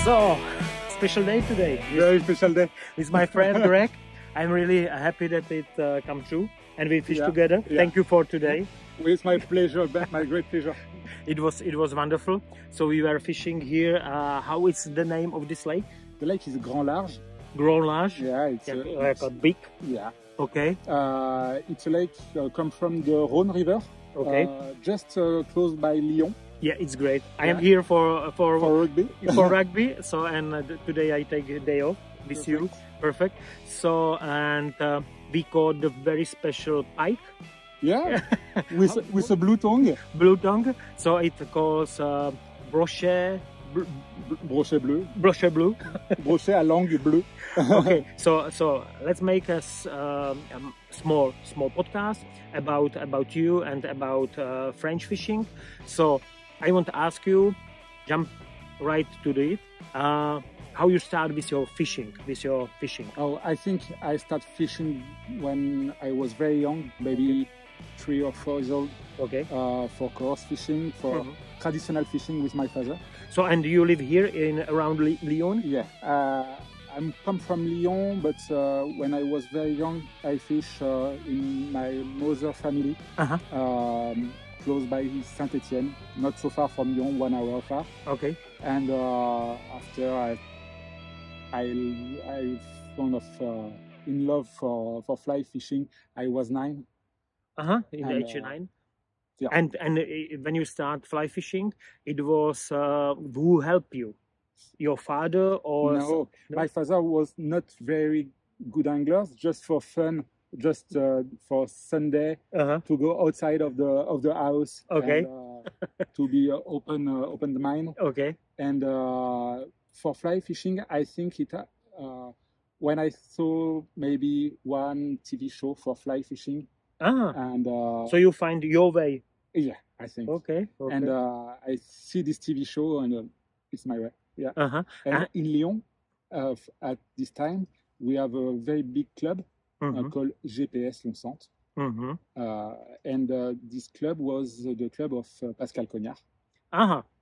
So, special day today. Very special day. With my friend Greg. I'm really happy that it come true and we fish together. Yeah. Thank you for today. It's my pleasure, my great pleasure. It was wonderful. So we were fishing here. How is the name of this lake? The lake is Grande Large. Grande Large. Yeah, it's big. Yeah. Okay. It's a lake come from the Rhône River. Okay. Just close by Lyon. Yeah, it's great. I am here for rugby. For rugby. So today I take a day off with you. Perfect. So we caught the very special pike. Yeah, with a blue tongue. Blue tongue. So it calls brochet. Brochet bleu. Brochet bleu. Brochet à langue bleue. Okay, so let's make a small podcast about you and about French fishing. So I want to ask you, jump right to it. How you start with your fishing? Oh, I think I started fishing when I was very young, maybe 3 or 4 years old. Okay. For coarse fishing, for traditional fishing with my father. So, and you live here around Lyon? Yeah. I'm come from Lyon, but when I was very young, I fish in my mother's family, close by Saint-Étienne, not so far from Lyon, 1 hour far. Okay. And after I found in love for fly fishing. I was 9. In the age of 9. Yeah. And when you start fly fishing, it was who helped you? Your father or no? My father was not very good angler, just for fun, just for Sunday to go outside of the house. Okay. And, to be open the mind. Okay. And for fly fishing, I think it when I saw maybe one TV show for fly fishing. And so you find your way. Yeah, I think. Okay. And I see this TV show and it's my way. Yeah. And in Lyon, at this time, we have a very big club called GPS Lyon Centre. And this club was the club of Pascal Cognard.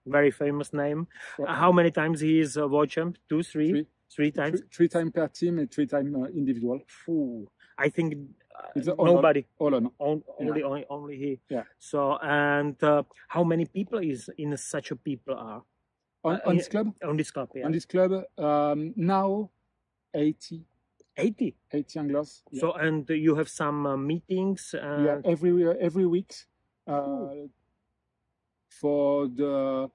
Very famous name. How many times he is world champ? 2, 3? 3 times? 3 times per team and 3 times individual. Ooh, I think nobody. Only he. Yeah. So, and how many people in such a people are? On this club? On this club, yeah. On this club, now 80. 80? 80 anglers. Yeah. So, and you have some meetings? Yeah, every week. For the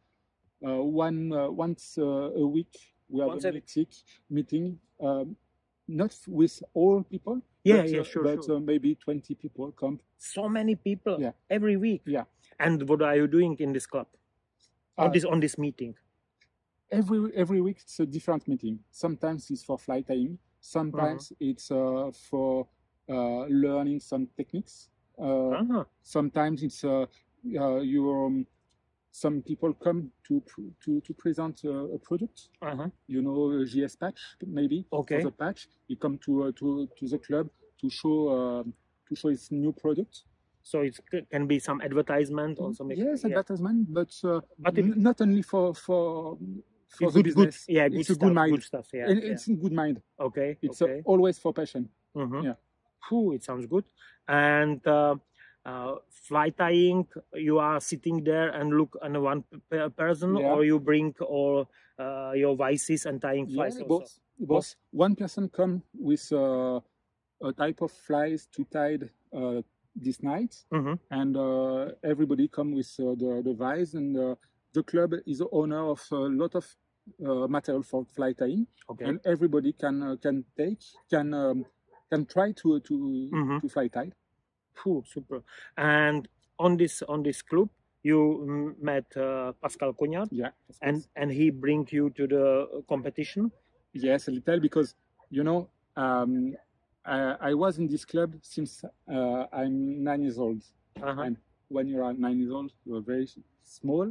once a week, we have a meeting. Not with all people. Sure. Maybe 20 people come. So many people. Yeah. Every week. Yeah. And what are you doing in this club? On this meeting? Every week it's a different meeting. Sometimes it's for fly tying. Sometimes it's for learning some techniques. Sometimes it's some people come to present a product. GS patch maybe. Okay. For the patch, he come to the club to show his new product. So it can be some advertisement or something. Yes, advertisement, but not only for the business. Good it's stuff, a good mind. Good stuff. Yeah. It's in good mind. Okay. It's always for passion. Yeah. It sounds good. And fly tying, you are sitting there and look on one person, or you bring all your vices and tying flies also? Both. One person come with a type of flies to tie this night, and everybody come with the vice, and the club is the owner of a lot of material for fly tying, and everybody can try to fly tie. Super. And on this club, you met Pascal Cognard. Yeah. And he bring you to the competition. Yes, a little, because I was in this club since I'm 9 years old. And when you are 9 years old, you are very small.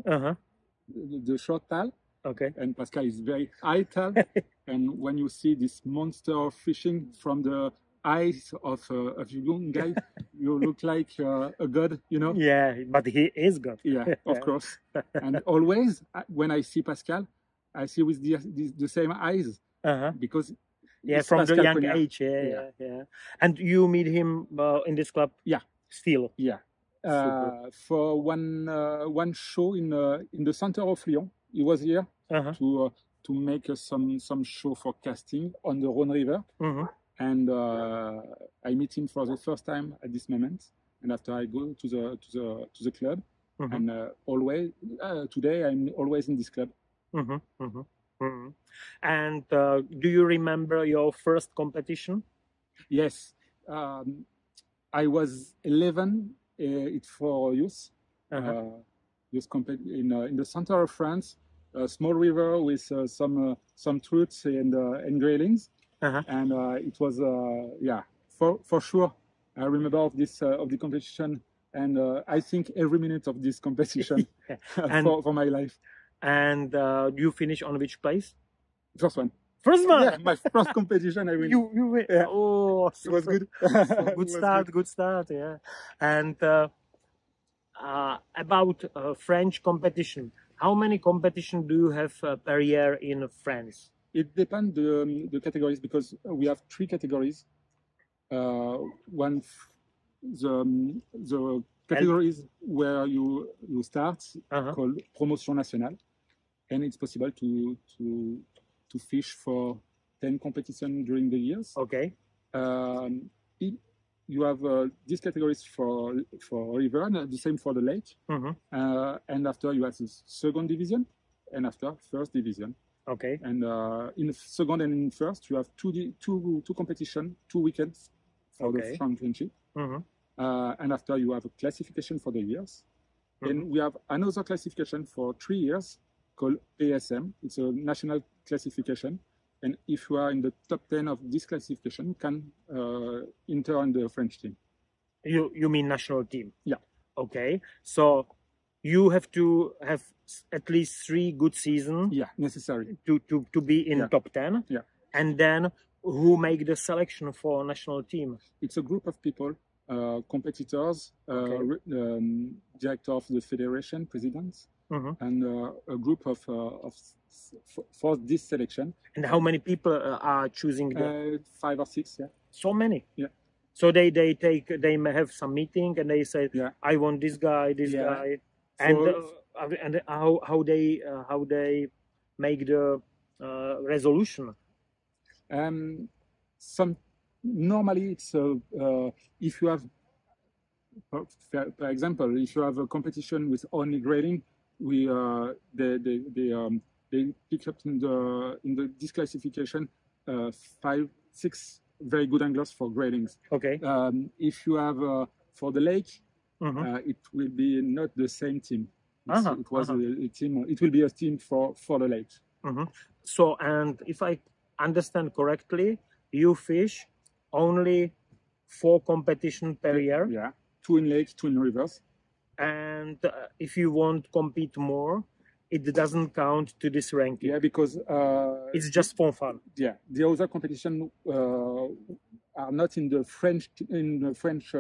The short tail. Okay. And Pascal is very high tail. And when you see this monster of fishing from the eyes of a young guy, you look like a god, Yeah, but he is God. Yeah, of course. And always, when I see Pascal, I see with the same eyes because from the young age. Yeah. And you meet him in this club? Yeah, still. Yeah. For one show in the center of Lyon, he was here to make some show for casting on the Rhône River, and I meet him for the first time at this moment. And after I go to the club, and always today I'm always in this club. And do you remember your first competition? Yes, I was 11. It's for youth. Youth in the center of France, a small river with some truths and graylings, and it was for sure. I remember of the competition, and I think every minute of this competition for my life. And you finish on which place? First one. First one. Yeah, my first competition I win. You win. Yeah. Oh, it was good. Good start. Yeah. And about French competition, how many competitions do you have per year in France? It depends the categories, because we have 3 categories. One, the categories where you start called Promotion Nationale, and it's possible to fish for 10 competitions during the years. Okay. You have these categories for river, and the same for the lake. And after you have the second division, and after first division. Okay. And in second and in first, you have two competition, 2 weekends for the championship. And after you have a classification for the years. Then we have another classification for 3 years called PSM. It's a national classification. And if you are in the top 10 of this classification, you can enter on the French team. You mean national team? Yeah. Okay. So you have to have at least 3 good seasons. Yeah, necessary. To be in top 10. Yeah. And then who make the selection for national team? It's a group of people, competitors, director of the federation, presidents, and a group of for this selection. And how many people are choosing? 5 or 6. Yeah. So many. Yeah. So they may have some meeting and they say, I want this guy, guy, and how they make the resolution. Normally it's if you have, for example, if you have a competition with only grading, they pick up in the disclassification 5, 6 very good anglers for gradings. Okay. If you have for the lake, it will be not the same team. It was a team. It will be a team for the lake. So, and if I understand correctly, you fish only 4 competitions per year. Yeah, 2 in lakes, 2 in rivers. And if you want to compete more, it doesn't count to this ranking. Yeah, because it's just for fun. Yeah, the other competition are not in the French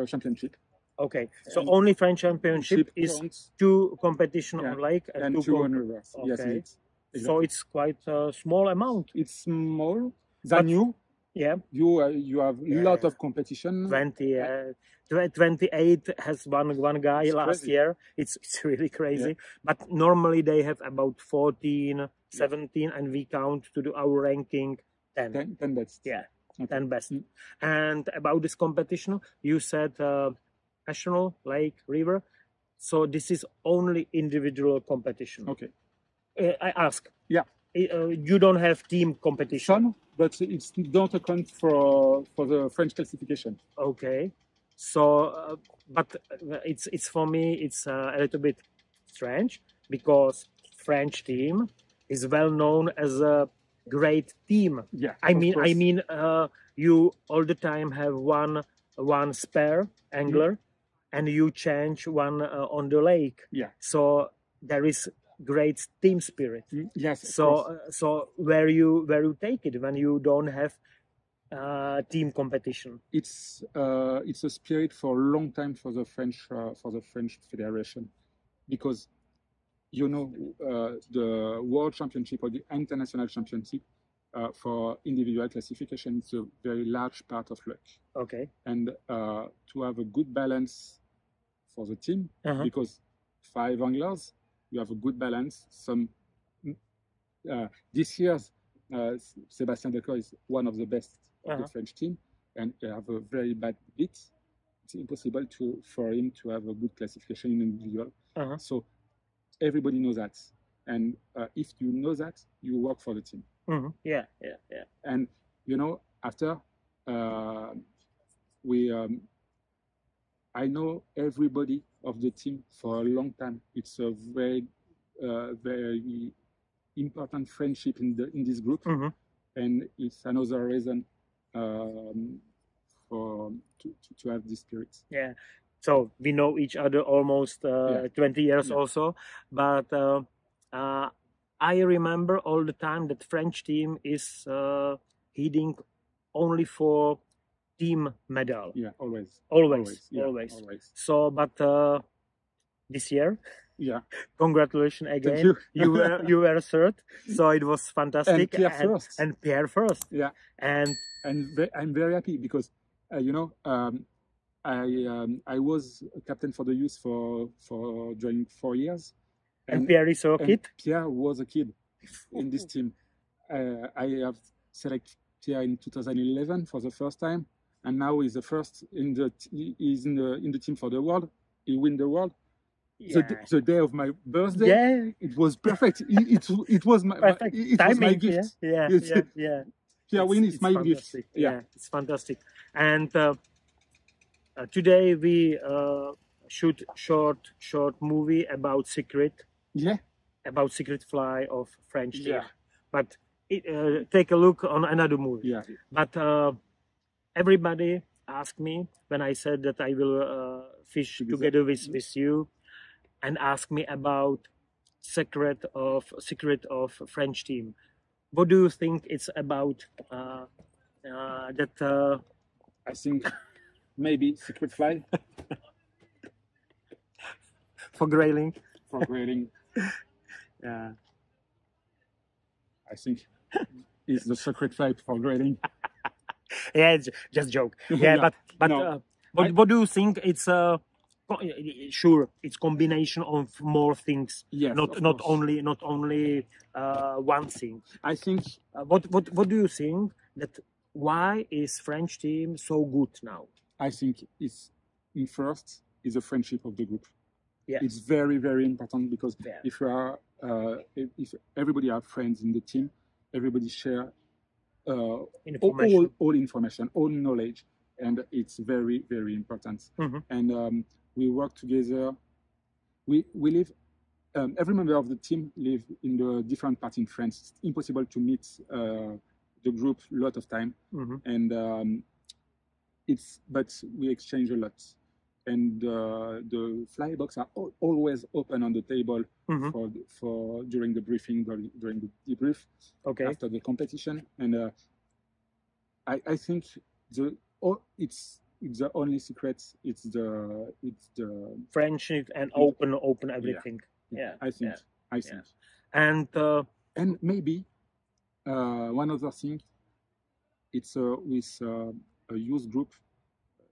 championship. Okay, so only French championship is 2 competitions on lake and 2 on rivers. Okay. Yes, exactly. So it's quite a small amount. It's small than you. Yeah. You have a lot of competition. 28 has one guy last year. It's really crazy. Yeah. But normally they have about 14, 17, and we count to our ranking 10. 10 best. Yeah, okay. 10 best. And about this competition, you said national, lake, river. So this is only individual competition. Okay. I ask. Yeah. You don't have team competition, but it's don't account for the French classification. Okay, so but it's for me it's a little bit strange because French team is well known as a great team. Yeah, I mean you all the time have one spare angler, and you change one on the lake. Yeah, so there is great team spirit. Yes. So where you take it when you don't have team competition? It's a spirit for a long time for the French Federation, because you know, the World Championship or the International Championship for individual classification is a very large part of luck. Okay. And to have a good balance for the team, because 5 anglers, you have a good balance. This year's Sébastien Decaux is one of the best of the French team, and they have a very bad beat. It's impossible for him to have a good classification in individual. So everybody knows that, and if you know that, you work for the team. Yeah. And you know, after I know everybody of the team for a long time. It's a very very important friendship in this group, and it's another reason to have this spirit. Yeah. So we know each other almost 20 years also, but I remember all the time that French team is heading only for team medal. Yeah, always. So, but this year, congratulations again. Thank you. You were third, so it was fantastic. And Pierre first. Yeah, and I'm very happy because you know, I was captain for the youth for during 4 years. And Pierre is a kid? Pierre was a kid in this team. I have selected Pierre in 2011 for the first time, and now he's the first in the team for the world. He win the world. Yeah. The day of my birthday, it was perfect. It was my gift. Yeah. Pierre win is my gift. Yeah, it's fantastic. And today we shoot short movie about secret. Yeah. About secret fly of French team. Yeah. But take a look on another movie. Yeah. But everybody asked me when I said that I will fish together with you, and asked me about secret of French team. What do you think it's about? That I think maybe secret fly for grayling. For grayling. Yeah. I think it's the secret fly for grayling. Yeah, it's just joke. Yeah, but no. What do you think? It's sure, it's combination of more things. Yes, not only one thing. I think. What do you think that why is French team so good now? I think it's in first is the friendship of the group. Yeah. It's very, very important because if you are if everybody are friends in the team, everybody share all information, all knowledge, and it's very, very important. And we work together. We live. Every member of the team live in the different parts in France. It's impossible to meet the group a lot of time, and but we exchange a lot. And the fly box are always open on the table for during the briefing, during the debrief, after the competition. And I think it's the only secret. It's the friendship and open everything. Yeah, I think. And maybe one other thing. It's with a youth group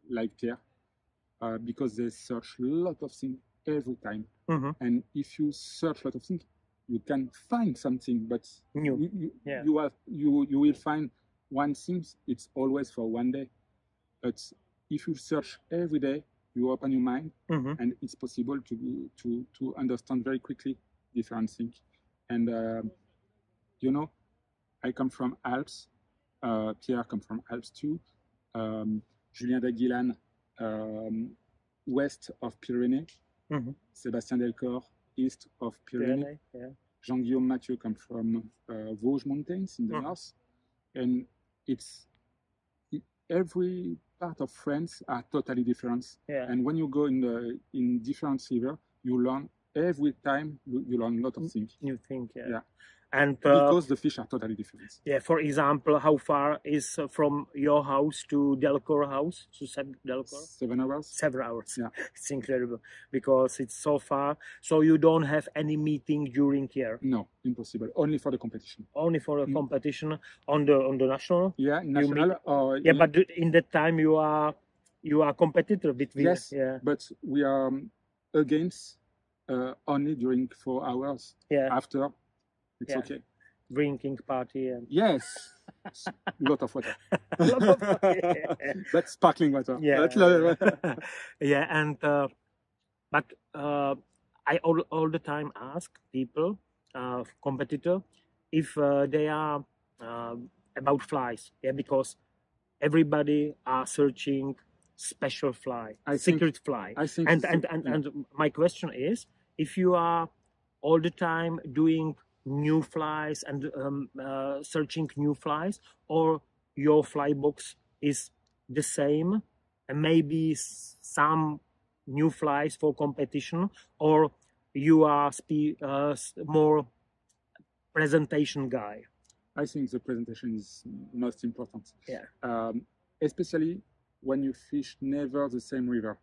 like Pierre. Because they search a lot of things every time, and if you search a lot of things, you can find something, but you will find one thing. It's always for one day, but if you search every day, you open your mind, and it's possible to understand very quickly different things. And you know, I come from Alps. Pierre comes from Alps too. Julien d'Aguilan. West of Pyrenees, Sébastien Delcourt, east of Pyrenees. Jean-Guillaume Mathieu come from Vosges Mountains in the north, and every part of France are totally different. And when you go in different river, you learn every time you learn a lot of things. New thing, yeah. Yeah. And because the fish are totally different. Yeah, for example, how far is from your house to Delcourt house, to Delcourt? 7 hours. 7 hours. Yeah. It's incredible because it's so far. So you don't have any meeting during year? No, impossible. Only for the competition. Only for the competition on the national? Yeah, national. Yeah, but in that time you are competitor between. Yes, yeah. But we are against only during 4 hours. Yeah. After, it's okay. Drinking party and yes, lot of water. lot of water. But sparkling water. Yeah. Yeah, and but I all the time ask people, competitor, if they are about flies. Yeah, because everybody are searching special fly, secret fly. I think. And my question is, if you are all the time doing new flies and searching new flies, or your fly box is the same and maybe some new flies for competition, or you are more presentation guy? I think the presentation is most important. Yeah. Especially when you fish never the same river.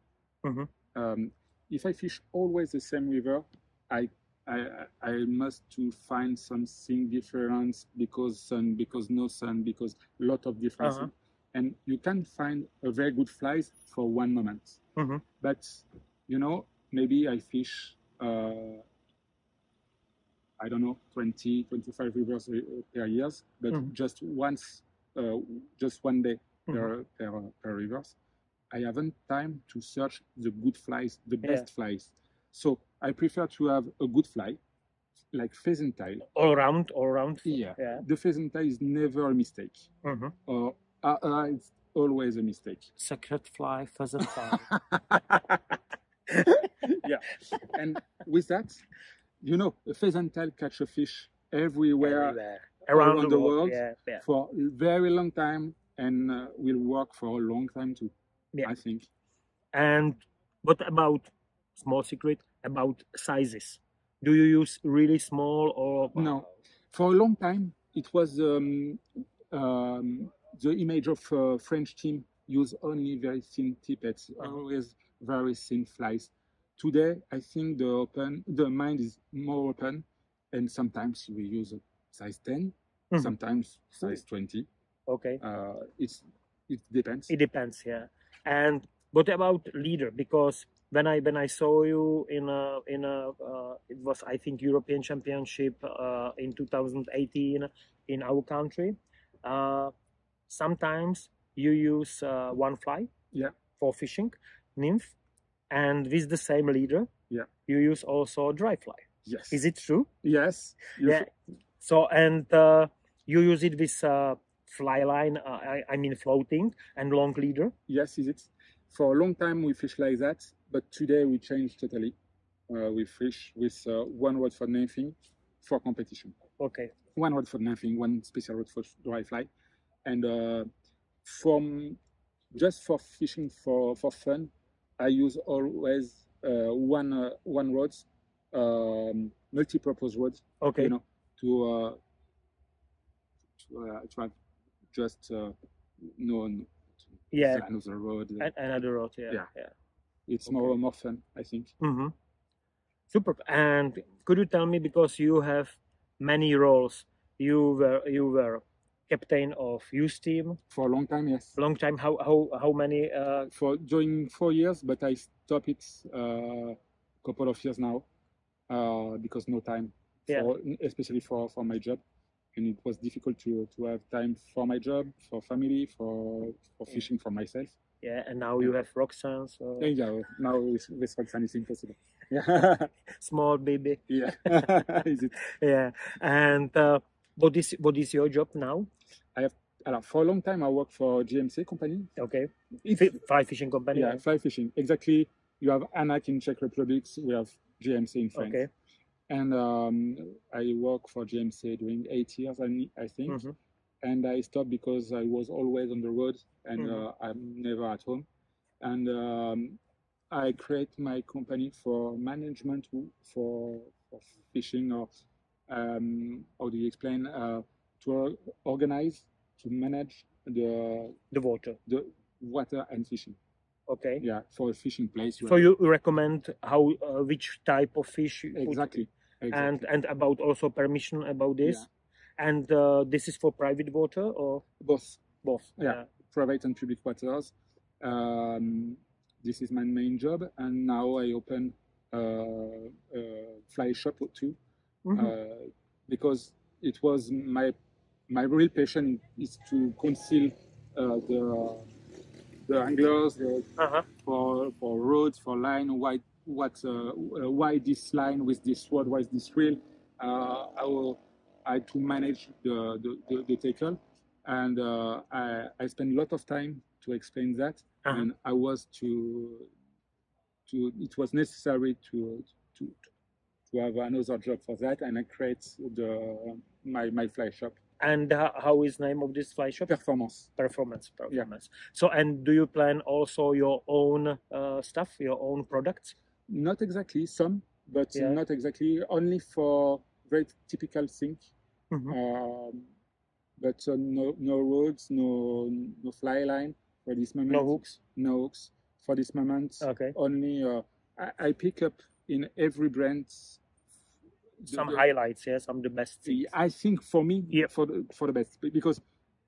If I fish always the same river, I must to find something different because sun, because no sun, because lot of difference. And you can find a very good flies for one moment. But you know, maybe I fish I don't know, 20, 25 rivers per year, but just once, just one day per rivers. I haven't time to search the good flies, the best flies. So I prefer to have a good fly, like pheasant tail. All around. Yeah. The pheasant tail is never a mistake. Or it's always a mistake. Secret fly, pheasant fly. Yeah. And with that, you know, a pheasant tail catch a fish everywhere. Around the world for a very long time, and will work for a long time too. I think. And what about, small secret, about sizes? Do you use really small or no? For a long time, it was the image of French team use only very thin tippets, always very thin flies. Today, I think the mind is more open, and sometimes we use a size 10, sometimes size 20. Okay. It depends. It depends, yeah. And what about leader? Because when I saw you in a it was, I think, European Championship in 2018 in our country. Sometimes you use one fly for fishing, nymph, and with the same leader, you use also dry fly. Yes. Is it true? Yes. Yeah. So, and you use it with fly line, I mean floating and long leader? Yes, is it? For a long time we fish like that, but today we changed totally. We fish with one rod for nymphing for competition. Okay. One rod for nymphing, one special rod for dry fly. And just for fishing for fun, I use always one rod, multi-purpose rod. Okay. You know, to have just another road. Another road, yeah. It's more fun, I think. Super. And could you tell me, because you have many roles, you were captain of youth team for a long time? Yes. Long time. How many? For during 4 years, but I stopped it a couple of years now because no time. Especially for my job. And it was difficult to have time for my job, for family, for fishing for myself. Yeah, and now you have Roxanne. So... Yeah, now with Roxanne it's impossible. Small baby. Yeah. Is it? Yeah. And what is your job now? For a long time I worked for GMC company. Okay. Fly fishing company. Yeah, fly fishing. Exactly. You have ANGLICKÉ in Czech Republic. We have GMC in France. Okay. And I worked for GMC during 8 years, I think. And I stopped because I was always on the road and I'm never at home. And I create my company for management, for fishing, or how do you explain, to organize, to manage the water and fishing. Okay. Yeah, for a fishing place. So you recommend how which type of fish you exactly. And about also permission about this. Yeah. And this is for private water or both? Both. Yeah, private and public waters. This is my main job, and now I open a fly shop too, because it was my real passion is to conceal the anglers for rods, for line, why this line with this rod, why this reel. I had to manage the tackle, and I spent a lot of time to explain that, and I was it was necessary to have another job for that, and I create my fly shop. And how is the name of this fly shop? Performance. Yeah. So, and do you plan also your own stuff, your own products? Not exactly, some, but not exactly. Only for very typical things. But no rods, no fly line for this moment. No hooks. No hooks for this moment. Okay. Only I pick up in every brand. Some highlights, some of the best things. I think for me, for the best, because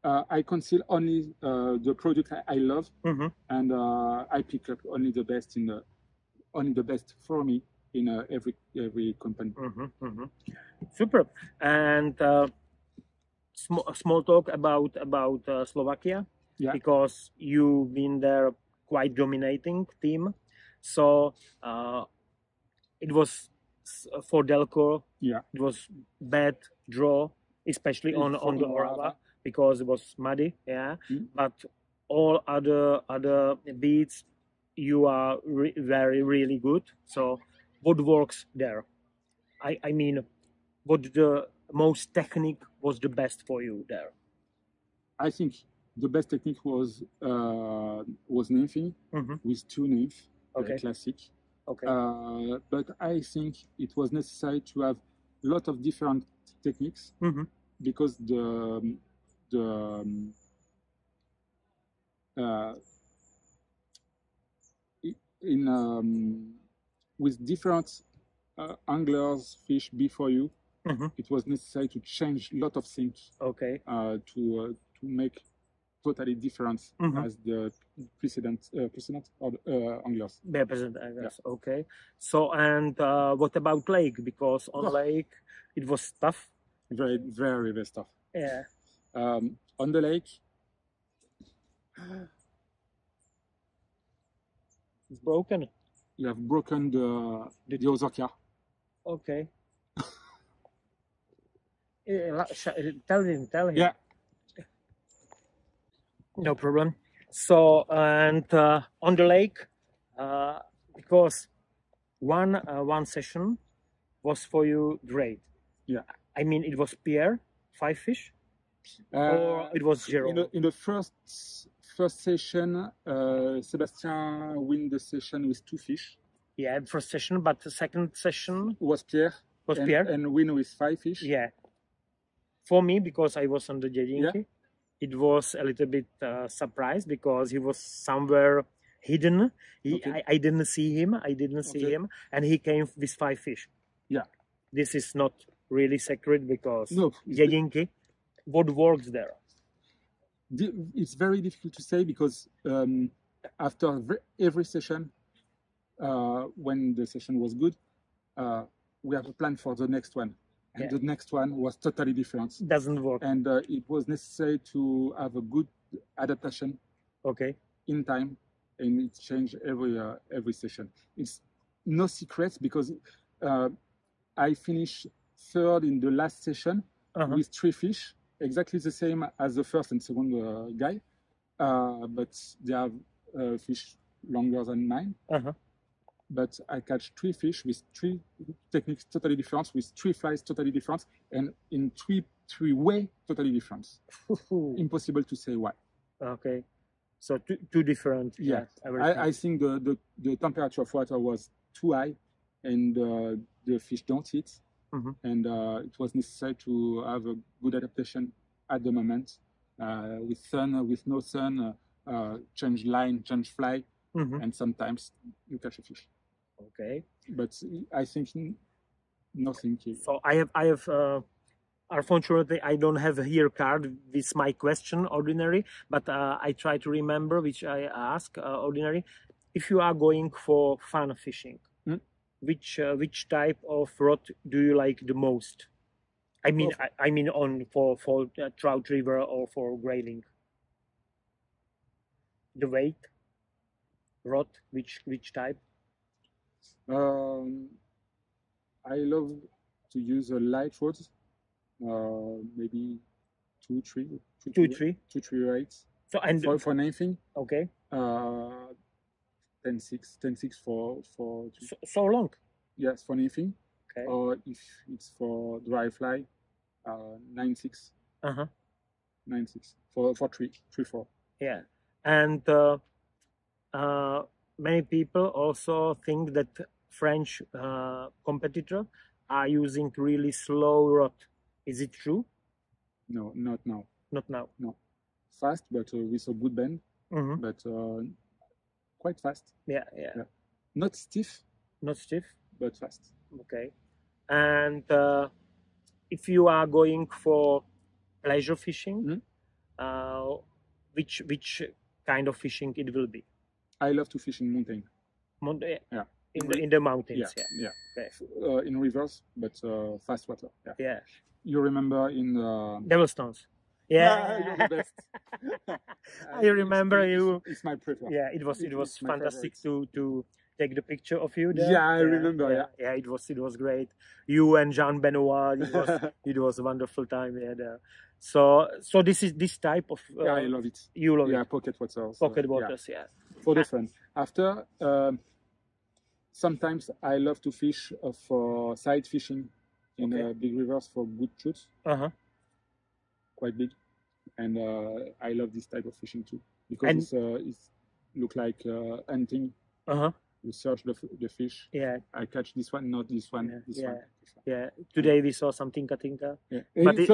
I conceal only the product I love, and I pick up only the best only the best for me in every company. Super. And small talk about Slovakia, because you've been there quite dominating team. So it was. For Delco, it was bad draw, especially on the Orava, because it was muddy. But all other beats, you are really good. So what works there? I mean, what the most technique was the best for you there? I think the best technique was nymphing with two nymphs, classic. Okay. But I think it was necessary to have a lot of different techniques because with different anglers fish before you, it was necessary to change a lot of things. Okay. To make totally different as the precedent or anglers. The precedent anglers. Okay. So, and what about lake? Because on lake it was tough. Very, very, very tough. Yeah. On the lake, it's broken. You have broken the other car. Okay. Tell him. Yeah. No problem. So, and on the lake, because one session was for you great. Yeah. I mean, it was Pierre, 5 fish, or it was Jerome. In the first session, Sébastien win the session with 2 fish. Yeah, first session, but the second session was Pierre. And win with 5 fish. Yeah. For me, because I was on the judging, it was a little bit surprised because he was somewhere hidden. I didn't see him. And he came with 5 fish. Yeah. This is not really secret because judging, what works there? It's very difficult to say because after every session, when the session was good, we have a plan for the next one. And the next one was totally different. Doesn't work. And it was necessary to have a good adaptation. Okay. In time, and it changed every session. It's no secret because I finished 3rd in the last session with 3 fish, exactly the same as the first and second guy, but they have fish longer than mine. But I catch 3 fish with 3 techniques totally different, with 3 flies totally different, and in 3 way totally different. Impossible to say why. Okay. So two different. Yeah, I think the temperature of water was too high, and the fish don't eat, and it was necessary to have a good adaptation at the moment, with sun, with no sun, change line, change fly, and sometimes you catch a fish. Okay. But I think nothing. So I have. Unfortunately, I don't have here card with my question ordinary, but I try to remember which I ask ordinary. If you are going for fun fishing, which type of rod do you like the most? I mean, I mean on for trout river or for grayling. The weight, rod, which type? I love to use a light rod. Maybe 2-3 rates. So and for anything. Okay. 10-6 for so long. Yes, for anything. Okay. Or if it's for dry fly, 9-6. 9-6 for 3-4. Yeah, and many people also think that French competitors are using really slow rod. Is it true? No, not now. Not now. No, fast, but with a good bend. But quite fast. Yeah. Not stiff. Not stiff, but fast. Okay. And if you are going for pleasure fishing, which kind of fishing it will be? I love to fish in mountain. Yeah. In the mountains. Yeah. Okay. In rivers, but fast water. Yeah. You remember in Devilstones. Yeah, you're the best. I remember you. It's my preference. Yeah, it was fantastic to take the picture of you there. Yeah, I remember. Yeah, it was great. You and Jean Benoit. It was a wonderful time there. So this type of. Yeah, I love it. You love it. Yeah, pocket waters. Pocket waters. Yeah. For the fun. After, sometimes I love to fish for side fishing in big rivers for good shoots. Quite big, and I love this type of fishing too because it's look like hunting. You search the fish. Yeah. I catch this one, not this one. This one. Yeah. Today we saw some tinka. Yeah. But it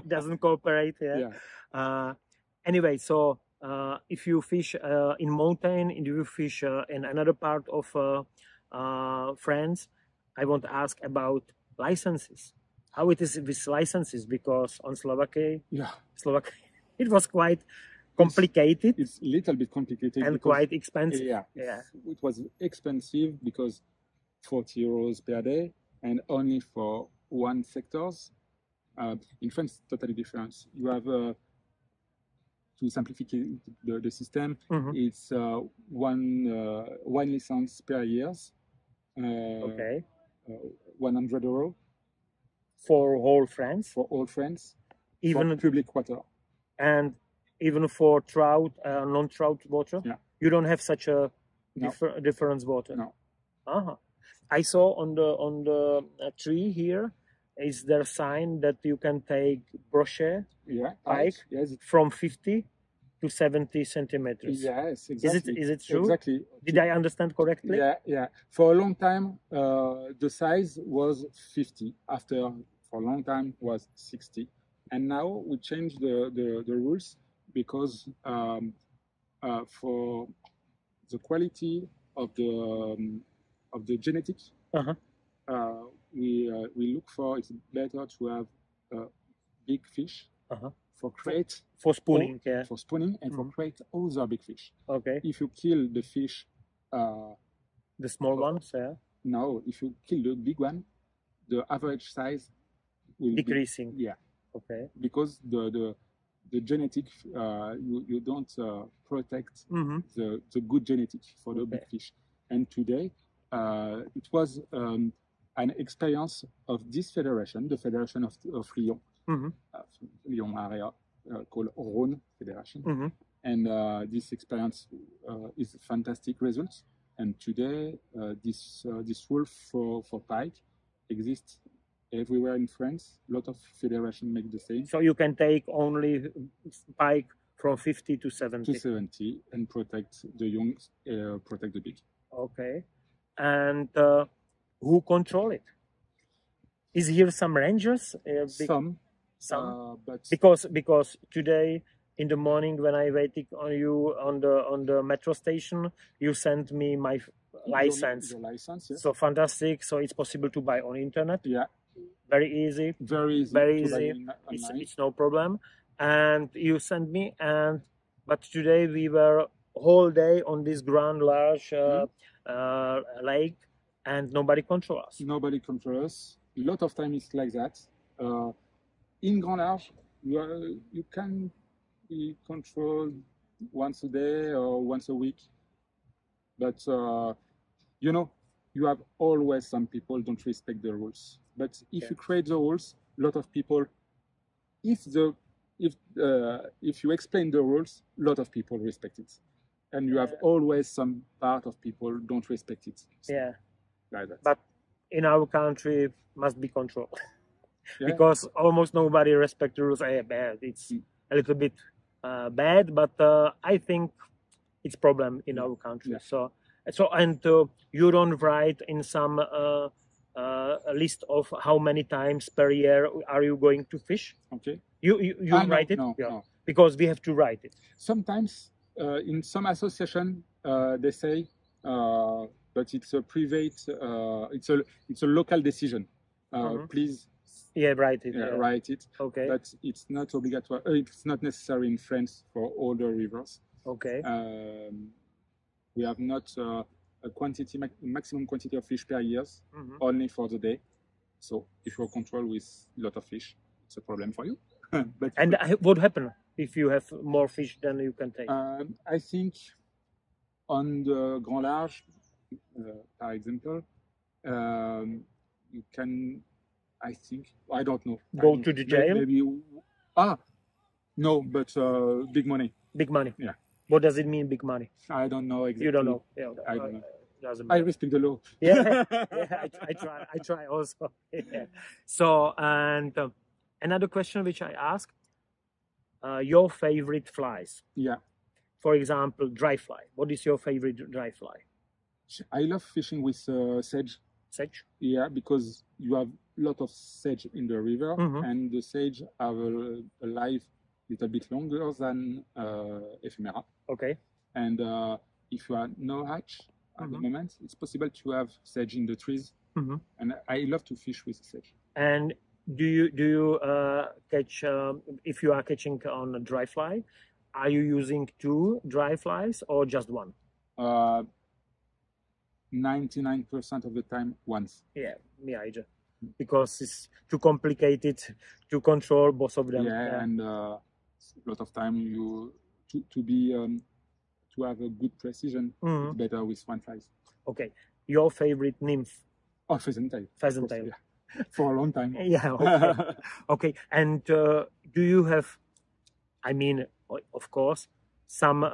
doesn't cooperate. Yeah. Anyway, so if you fish in mountain, if you fish in another part of France, I want to ask about licenses. How it is with licenses, because on Slovakia, it was quite complicated. It's a little bit complicated and quite expensive. Yeah. It was expensive because 40 euros per day and only for one sectors. In France, totally different. You have to simplify the system. It's one license per year. 100 euro. For all France? For all France. Even for public water. And even for trout, non-trout water? Yeah. You don't have such a difference water? No. I saw on the tree here, is there a sign that you can take brochet pike from 50 to 70 centimeters? Yes, exactly. Is it true? Exactly. Did I understand correctly? Yeah. For a long time, the size was 50. After, for a long time, was 60. And now we changed the rules because for the quality of the genetics, we look for, it's better to have big fish for crate, for spooning, for spooning, and for crate other big fish. Okay. If you kill the fish, the small ones, no, if you kill the big one, the average size will decreasing. Okay. Because the genetic, you don't protect the good genetic for the big fish. And today, it was an experience of this federation, the Federation of Lyon, Lyon area, called Rhône Federation. And this experience is fantastic results. And today, this rule for pike exists everywhere in France. A lot of federations make the same. So you can take only pike From 50 to 70. To 70, and protect the young, protect the big. Okay. And who control it? Is here some rangers? Some. But because today in the morning when I waited on you on the metro station, you sent me my license. Your license, yes. So fantastic. So it's possible to buy on internet. Yeah. Very easy. Very easy. Very easy. It's no problem. And you sent me. But today we were whole day on this Grande Large lake, and nobody controls us. Nobody controls us. A lot of time it's like that. In Grande Large, you can be controlled once a day or once a week, but you know, you have always some people don't respect the rules. But if you create the rules, a lot of people, if you explain the rules, a lot of people respect it, and you have always some part of people don't respect it. So, like that. But in our country, must be controlled. Because almost nobody respects the rules. It's a little bit bad, but I think it's problem in our country. So you don't write in some list of how many times per year are you going to fish? Okay. You write it? No. Because we have to write it. Sometimes in some association they say, but it's a private, it's a local decision. Please. Write it. Write it. Okay. But it's not obligatory. It's not necessary in France for all the rivers. Okay. We have not a maximum quantity of fish per year, only for the day. So if you control with a lot of fish, it's a problem for you. And what happens if you have more fish than you can take? I think on the Grand Large, for example, you can. I don't know. Go to the jail? Maybe. No, but big money. Big money. Yeah. What does it mean, big money? I don't know exactly. You don't know. I don't know. I respect the law. I try also. So, and another question which I ask, your favorite flies? Yeah. For example, dry fly. What is your favorite dry fly? I love fishing with sedge. Sedge? Yeah, because you have a lot of sedge in the river, and the sedge have a life little bit longer than ephemera. Okay. And if you are no hatch at the moment, it's possible to have sedge in the trees. And I love to fish with sedge. And do you catch, if you are catching on a dry fly, are you using 2 dry flies or just 1? 99% of the time, once. Yeah, me either. Because it's too complicated to control both of them. And a lot of time to have a good precision, it's better with 1 fly. Okay. Your favorite nymph? Oh, pheasant tail. Pheasant tail. Yeah. For a long time. Yeah. Okay. Okay. And do you have? I mean, of course, some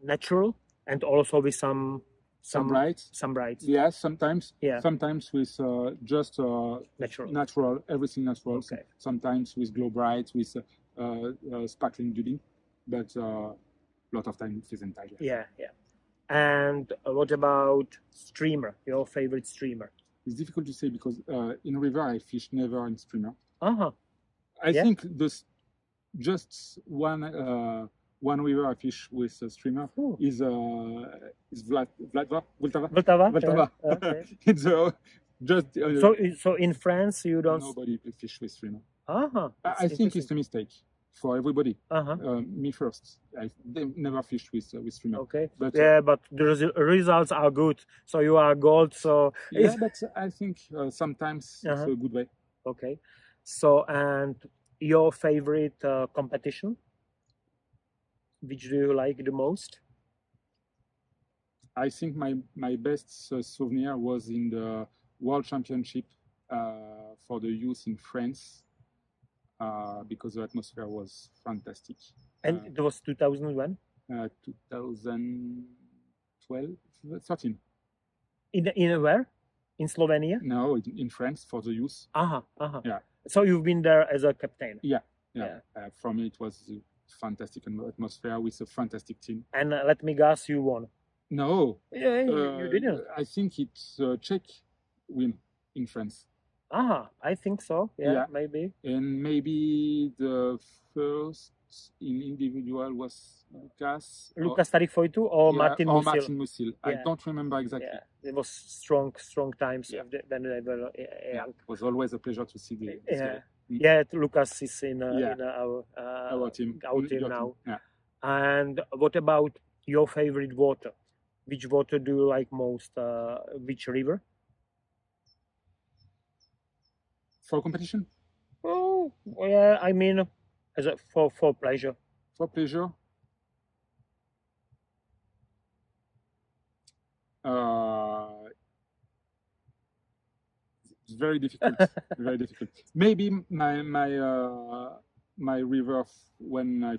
natural and also with some brights. Some brights. Yeah, sometimes. Yeah. Sometimes with just natural. Everything natural. Okay. Sometimes with glow bright, with sparkling duding, but a lot of time pheasant tail. Yeah. And what about streamer? Your favorite streamer? It's difficult to say because in river I fish never in streamer. I think just one river I fish with a streamer is Vltava. Okay. It's just so in France you don't. Nobody fish with streamer. I think it's a mistake for everybody. Me first. I never fished with streamer. Okay. But, but the results are good. So you are gold. So but I think sometimes it's a good way. Okay. So and your favorite competition? Which do you like the most? I think my best souvenir was in the World Championship for the youth in France. Because the atmosphere was fantastic. And it was 2001? 2013. In where? In Slovenia? No, in France for the youth. Yeah. So you've been there as a captain? Yeah. For me, it was fantastic atmosphere with a fantastic team. And let me guess, you won. No. Yeah, you didn't. I think it's Czech win in France. I think so. Yeah, maybe. And maybe the first in individual was Lucas Tarifoitu or Martin Musil. Martin Musil. I don't remember exactly. Yeah, it was strong times when they were young. It was always a pleasure to see the guy. Yeah, Lucas is in our team now. Yeah. And what about your favorite water? Which water do you like most? Which river? For competition? Oh, yeah. I mean, for pleasure. For pleasure. It's very difficult. Very difficult. Maybe my river when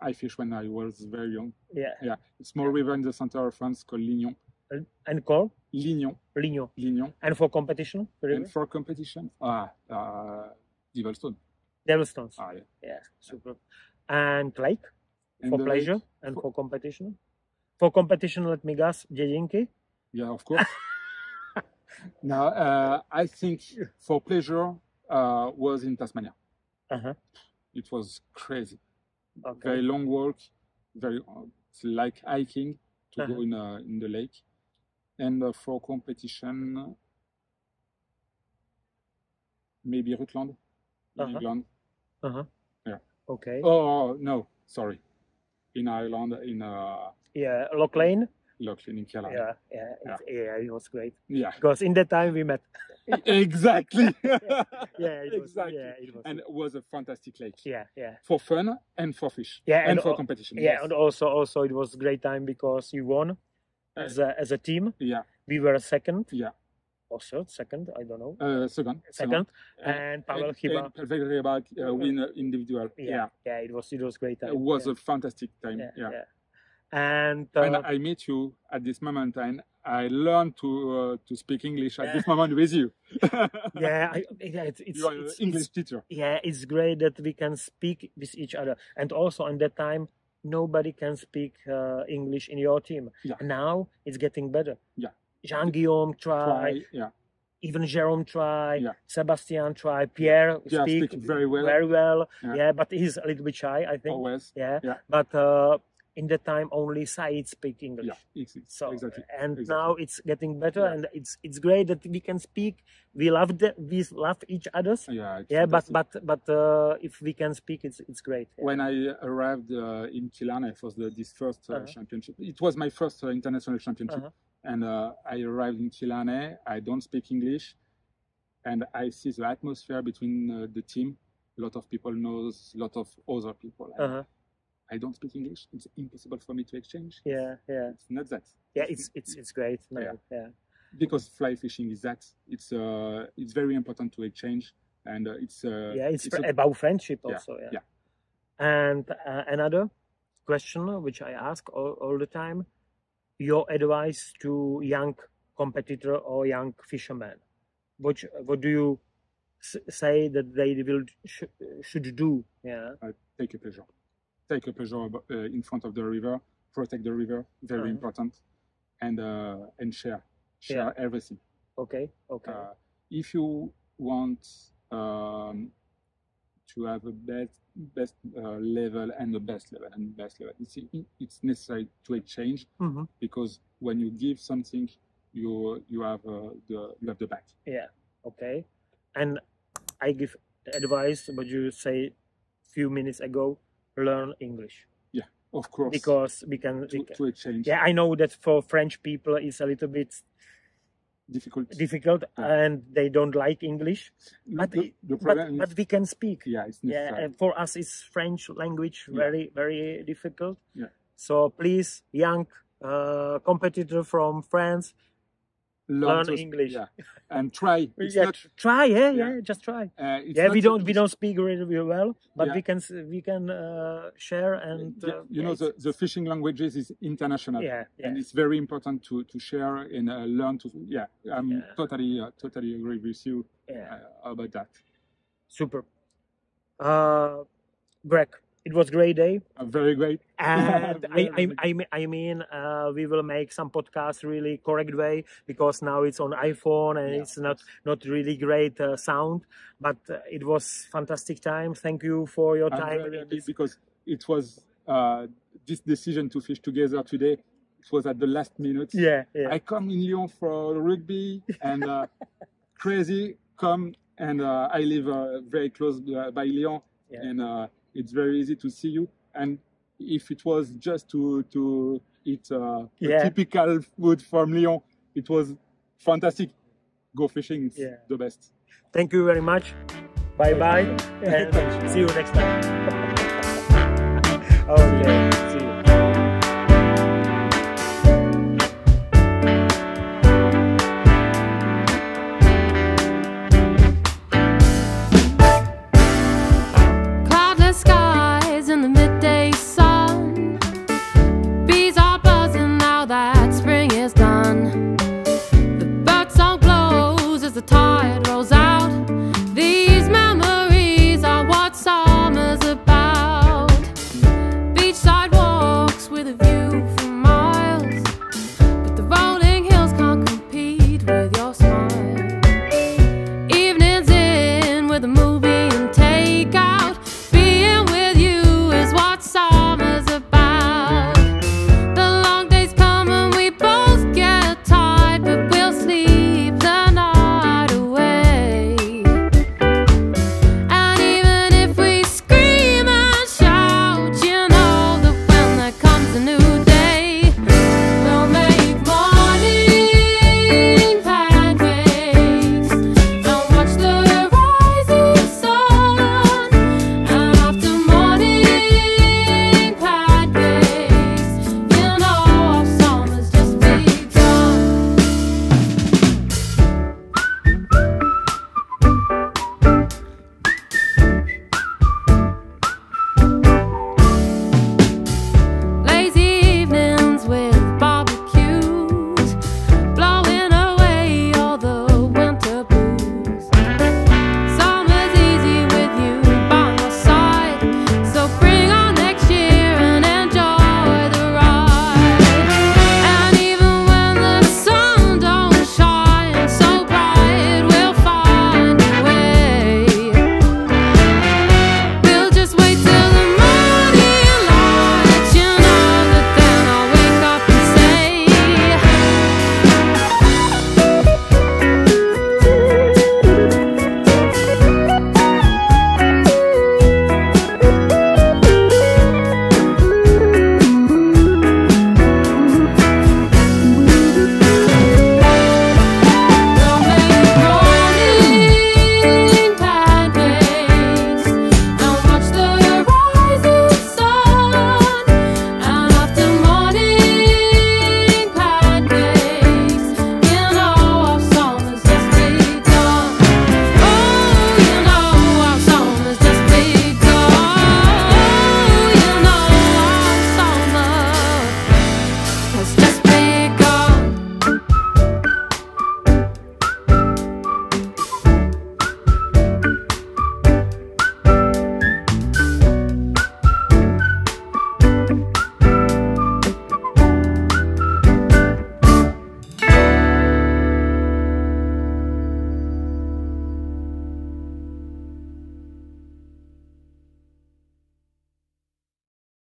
I fished when I was very young. Yeah. It's small river in the center of France called Lignon. And called? Lignon. And for competition? Devilstone. Devilstones. Yeah. Super. And lake? For pleasure and for competition? For competition, let me guess, Dědinky? Yeah, of course. No, I think for pleasure was in Tasmania. It was crazy. Okay. Very long walk, it's like hiking to go in the lake. And for competition, maybe Rutland, in England. Yeah. Okay. Oh no, sorry, in Ireland, in Loch Lane. In Carolina. It was great. Yeah, because in that time we met. Exactly. Exactly. And it was a fantastic lake. Yeah. For fun and for fish. And for competition. Yeah, and also it was a great time because you won as a team. Yeah. We were second. Yeah. Or third, second, I don't know. Second. And Pavel Chyba win individual. Yeah. It was great time. It was a fantastic time. Yeah. And I meet you at this moment, and I learned to speak English at this moment with you. It's you are an English teacher. Yeah, it's great that we can speak with each other, and also at that time nobody can speak English in your team. Yeah. And now it's getting better. Yeah. Jean-Guillaume tried. Yeah. Even Jérôme tried. Yeah. Sebastian tried. Pierre speak very well. Yeah, but he's a little bit shy, I think. Always. Yeah. But in that time only Said speak English. Yeah, exactly. And now it's getting better, and it's great that we can speak. We love each other. But if we can speak, it's great. Yeah. When I arrived in Killarney for this first championship, it was my first international championship, and I arrived in Killarney. I don't speak English, and I see the atmosphere between the team. A lot of people knows a lot of other people. I don't speak English. It's impossible for me to exchange. Yeah. It's not that. Yeah, it's great. Yeah. Because fly fishing is that. It's very important to exchange, and it's about friendship also. Yeah. And another question which I ask all the time: your advice to young competitor or young fisherman. What do you say that they should do? Yeah. Take a pleasure. Take a pleasure in front of the river, protect the river, very important, and share everything. Okay. If you want to have a best level and the best level, it's necessary to exchange, because when you give something, you have the back. Yeah. Okay. And I give advice, but you say a few minutes ago. Learn English. Yeah, of course. Because we can to exchange. Yeah, I know that for French people it's a little bit difficult, and they don't like English. But we can speak. Yeah, it's necessary. Yeah, and for us it's French language very very difficult. Yeah. So please, young competitor from France, learn English. Yeah. And try. Try. Just try. We don't speak really well, but we can share and. The fishing languages is international. And it's very important to share and learn to. Yeah, I'm totally agree with you about that. Super. Greg, It was a great day. Very great. And I mean, we will make some podcasts really correct way, because now it's on iPhone and it's not really great sound. But it was fantastic time. Thank you for your time. I'm very happy because it was this decision to fish together today. It was at the last minute. Yeah. I come in Lyon for rugby and crazy come and I live very close by Lyon and it's very easy to see you. And if it was just to eat typical food from Lyon, it was fantastic. Go fishing, it's the best. Thank you very much. Bye bye and see you next time. Okay.